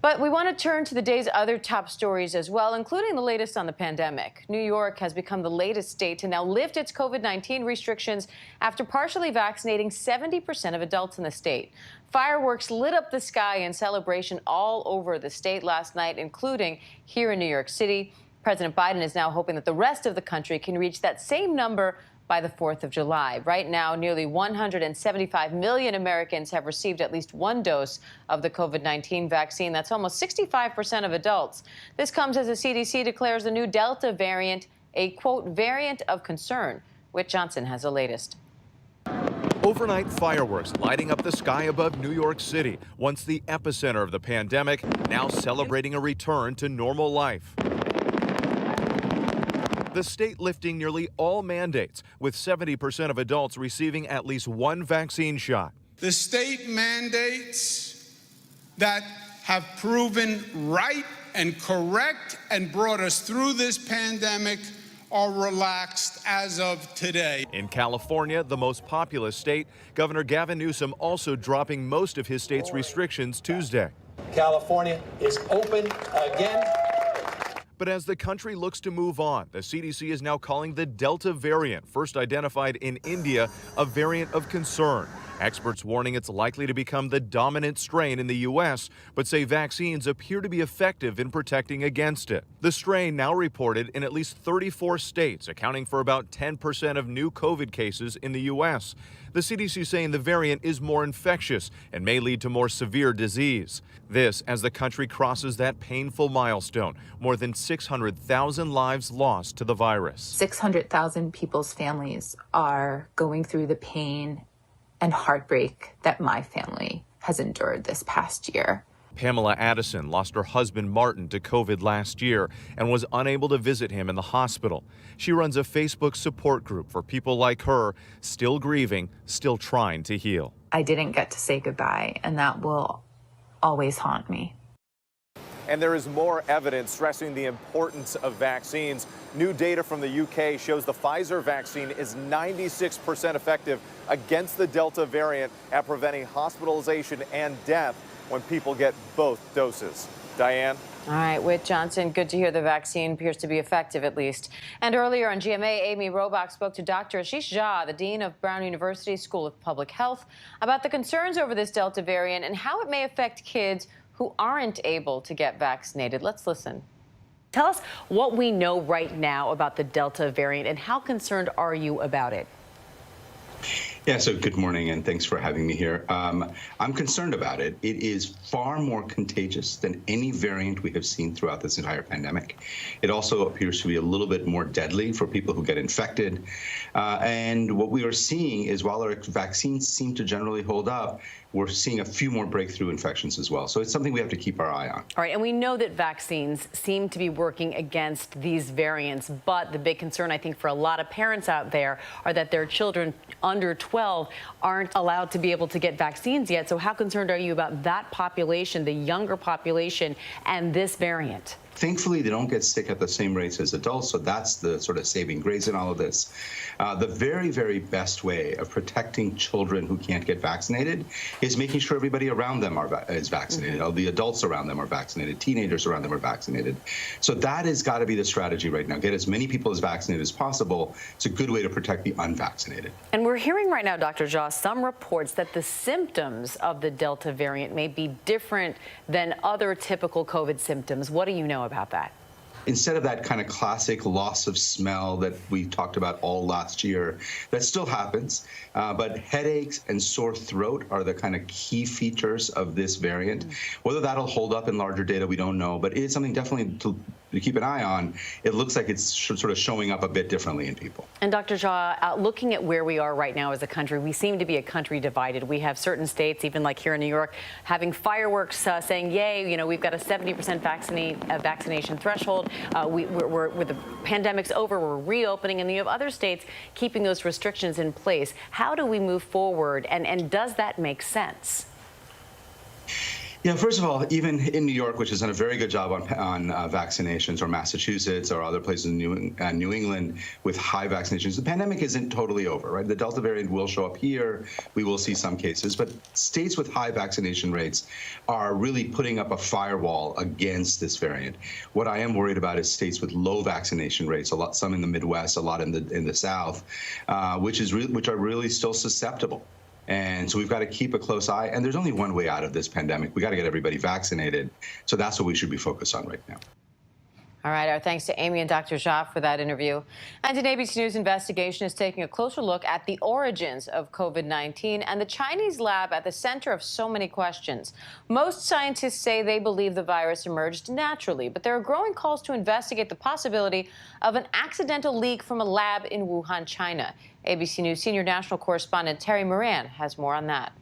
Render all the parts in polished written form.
But we want to turn to the day's other top stories as well, including the latest on the pandemic. New York has become the latest state to now lift its COVID-19 restrictions after partially vaccinating 70% of adults in the state. Fireworks lit up the sky in celebration all over the state last night, including here in New York City. President Biden is now hoping that the rest of the country can reach that same number by the 4th of July. Right now, nearly 175 million Americans have received at least one dose of the COVID-19 vaccine. That's almost 65% of adults. This comes as the CDC declares the new Delta variant a, quote, variant of concern. Whit Johnson has the latest. Overnight fireworks lighting up the sky above New York City, once the epicenter of the pandemic, now celebrating a return to normal life. The state lifting nearly all mandates, with 70% of adults receiving at least one vaccine shot. The state mandates that have proven right and correct and brought us through this pandemic are relaxed as of today. In California, the most populous state, Governor Gavin Newsom also dropping most of his state's restrictions Tuesday. California is open again. But as the country looks to move on, the CDC is now calling the Delta variant, first identified in India, a variant of concern. Experts warning it's likely to become the dominant strain in the U.S., but say vaccines appear to be effective in protecting against it. The strain now reported in at least 34 states, accounting for about 10% of new COVID cases in the U.S. The CDC saying the variant is more infectious and may lead to more severe disease. This as the country crosses that painful milestone, more than 600,000 lives lost to the virus. 600,000 people's families are going through the pain and heartbreak that my family has endured this past year. Pamela Addison lost her husband Martin to COVID last year and was unable to visit him in the hospital. She runs a Facebook support group for people like her, still grieving, still trying to heal. I didn't get to say goodbye, and that will always haunt me. And there is more evidence stressing the importance of vaccines. New data from the UK shows the Pfizer vaccine is 96% effective against the Delta variant at preventing hospitalization and death when people get both doses. Diane? All right, Whit Johnson, good to hear the vaccine appears to be effective at least. And earlier on GMA, Amy Robach spoke to Dr. Ashish Jha, the dean of Brown University School of Public Health, about the concerns over this Delta variant and how it may affect kids who aren't able to get vaccinated. Let's listen. Tell us what we know right now about the Delta variant and how concerned are you about it? Yeah, so good morning and thanks for having me here. I'm concerned about it. It is far more contagious than any variant we have seen throughout this entire pandemic. It also appears to be a little bit more deadly for people who get infected. And what we are seeing is while our vaccines seem to generally hold up, we're seeing a few more breakthrough infections as well. So it's something we have to keep our eye on. All right, and we know that vaccines seem to be working against these variants, but the big concern, I think, for a lot of parents out there are that their children under 12 aren't allowed to be able to get vaccines yet. So how concerned are you about that population, the younger population, and this variant? Thankfully, they don't get sick at the same rates as adults, so that's the sort of saving grace in all of this. The very, very best way of protecting children who can't get vaccinated is making sure everybody around them is vaccinated. All the adults around them are vaccinated. Teenagers around them are vaccinated. So that has got to be the strategy right now. Get as many people as vaccinated as possible. It's a good way to protect the unvaccinated. And we're hearing right now, Dr. Jha, some reports that the symptoms of the Delta variant may be different than other typical COVID symptoms. What do you know about that? Instead of that kind of classic loss of smell that we talked about all last year, that still happens, but headaches and sore throat are the kind of key features of this variant. Whether that'll hold up in larger data, we don't know, but it is something definitely to keep an eye on. It looks like it's sort of showing up a bit differently in people. And Dr. Jha, looking at where we are right now as a country, we seem to be a country divided. We have certain states, even like here in New York, having fireworks saying, yay, you know, we've got a 70% vaccination threshold. We're the pandemic's over, we're reopening, and you have other states keeping those restrictions in place. How do we move forward, and does that make sense? Yeah, first of all, even in New York, which has done a very good job on vaccinations, or Massachusetts or other places in New England with high vaccinations, the pandemic isn't totally over, right? The Delta variant will show up here. We will see some cases, but states with high vaccination rates are really putting up a firewall against this variant. What I am worried about is states with low vaccination rates, some in the Midwest, a lot in the South, which are really still susceptible. And so we've got to keep a close eye. And there's only one way out of this pandemic. We got to get everybody vaccinated. So that's what we should be focused on right now. All right, our thanks to Amy and Dr. Jha for that interview. And an ABC News investigation is taking a closer look at the origins of COVID-19 and the Chinese lab at the center of so many questions. Most scientists say they believe the virus emerged naturally, but there are growing calls to investigate the possibility of an accidental leak from a lab in Wuhan, China. ABC News senior national correspondent Terry Moran has more on that.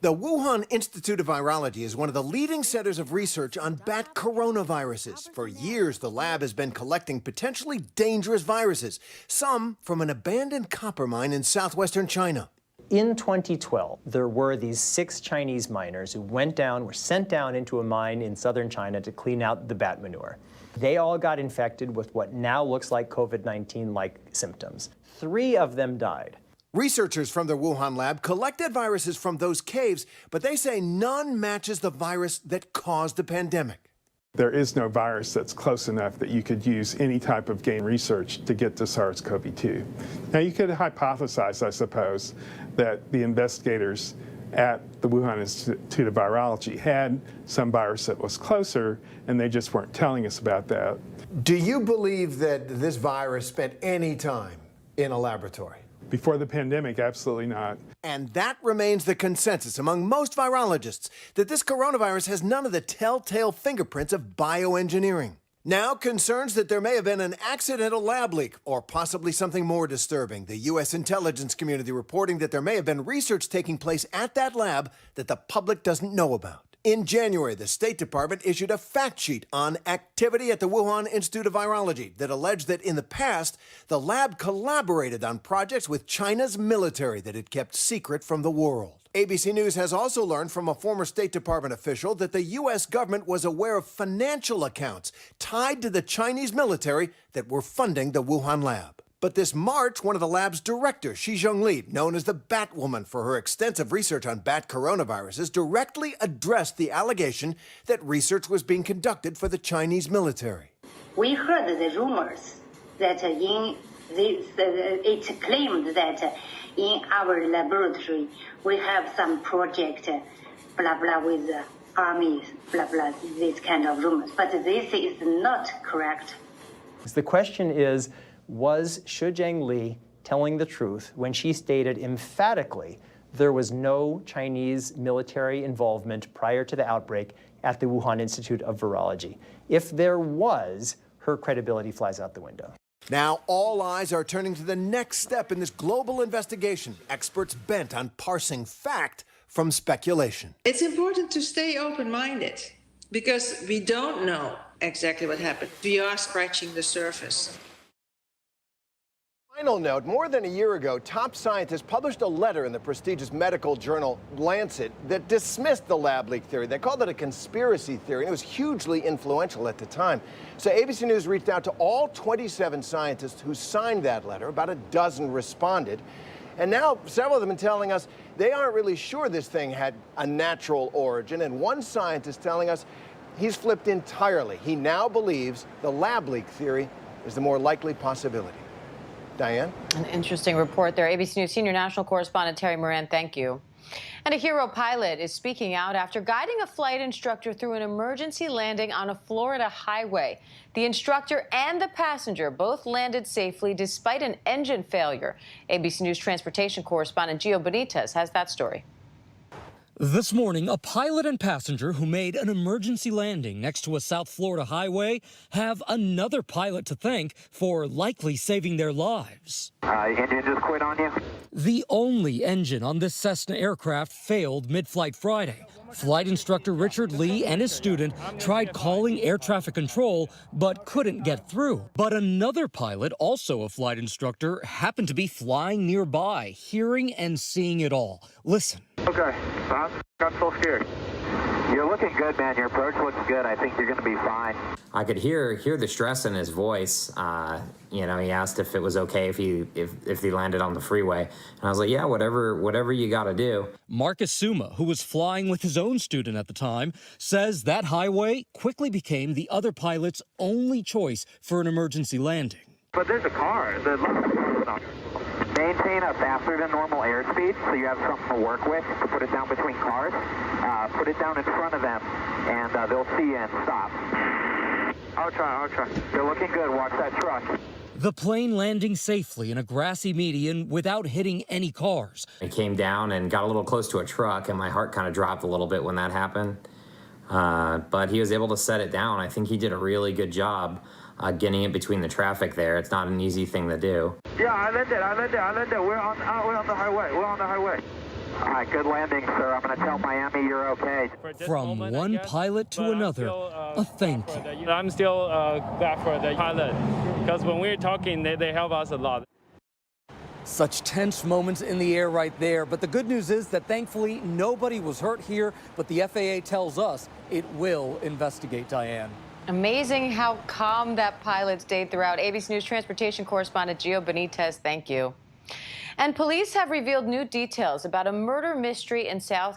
The Wuhan Institute of Virology is one of the leading centers of research on bat coronaviruses. For years, the lab has been collecting potentially dangerous viruses, some from an abandoned copper mine in southwestern China. In 2012, there were these 6 Chinese miners who were sent down into a mine in southern China to clean out the bat manure. They all got infected with what now looks like COVID-19-like symptoms. 3 of them died. Researchers from the Wuhan lab collected viruses from those caves, but they say none matches the virus that caused the pandemic. There is no virus that's close enough that you could use any type of gain research to get to SARS-CoV-2. Now, you could hypothesize, I suppose, that the investigators at the Wuhan Institute of Virology had some virus that was closer, and they just weren't telling us about that. Do you believe that this virus spent any time in a laboratory? Before the pandemic, absolutely not. And that remains the consensus among most virologists, that this coronavirus has none of the telltale fingerprints of bioengineering. Now, concerns that there may have been an accidental lab leak, or possibly something more disturbing. The U.S. intelligence community reporting that there may have been research taking place at that lab that the public doesn't know about. In January, the State Department issued a fact sheet on activity at the Wuhan Institute of Virology that alleged that in the past, the lab collaborated on projects with China's military that it kept secret from the world. ABC News has also learned from a former State Department official that the U.S. government was aware of financial accounts tied to the Chinese military that were funding the Wuhan lab. But this March, one of the lab's directors, Shizhong Li, known as the Batwoman for her extensive research on bat coronaviruses, directly addressed the allegation that research was being conducted for the Chinese military. We heard the rumors that it claimed that in our laboratory we have some project, blah, blah, with the army, blah, blah, this kind of rumors. But this is not correct. The question is, was Shizhong Li telling the truth when she stated emphatically there was no Chinese military involvement prior to the outbreak at the Wuhan Institute of Virology? If there was, her credibility flies out the window. Now, all eyes are turning to the next step in this global investigation. Experts bent on parsing fact from speculation. It's important to stay open-minded because we don't know exactly what happened. We are scratching the surface. Final note, more than a year ago, top scientists published a letter in the prestigious medical journal Lancet that dismissed the lab leak theory. They called it a conspiracy theory, and it was hugely influential at the time. So ABC News reached out to all 27 scientists who signed that letter. About a dozen responded. And now several of them are telling us they aren't really sure this thing had a natural origin. And one scientist telling us he's flipped entirely. He now believes the lab leak theory is the more likely possibility. Diane? An interesting report there. ABC News senior national correspondent Terry Moran, thank you. And a hero pilot is speaking out after guiding a flight instructor through an emergency landing on a Florida highway. The instructor and the passenger both landed safely despite an engine failure. ABC News transportation correspondent Gio Benitez has that story. This morning, a pilot and passenger who made an emergency landing next to a South Florida highway have another pilot to thank for likely saving their lives. Engine just quit on you. The only engine on this Cessna aircraft failed mid-flight Friday. Flight instructor Richard Lee and his student tried calling air traffic control, but couldn't get through. But another pilot, also a flight instructor, happened to be flying nearby, hearing and seeing it all. Listen. Okay, got so scared. You're looking good, man. Your approach looks good. I think you're going to be fine. I could hear the stress in his voice. You know, he asked if it was okay if he landed on the freeway, and I was like, yeah, whatever you got to do. Marcus Suma, who was flying with his own student at the time, says that highway quickly became the other pilot's only choice for an emergency landing. But there's a car. Maintain a faster than normal airspeed so you have something to work with to put it down between cars. Put it down in front of them, and they'll see you and stop. I'll try. You're looking good. Watch that truck. The plane landing safely in a grassy median without hitting any cars. I came down and got a little close to a truck, and my heart kind of dropped a little bit when that happened. But he was able to set it down. I think he did a really good job getting it between the traffic there. It's not an easy thing to do. Yeah, I landed. We're on the highway. All right, good landing, sir. I'm going to tell Miami you're okay. From one pilot to another, a thank you. I'm still glad for the pilot, because when we're talking, they help us a lot. Such tense moments in the air right there. But the good news is that thankfully nobody was hurt here. But the FAA tells us it will investigate, Diane. Amazing how calm that pilot stayed throughout. ABC News transportation correspondent Gio Benitez, thank you. And police have revealed new details about a murder mystery in South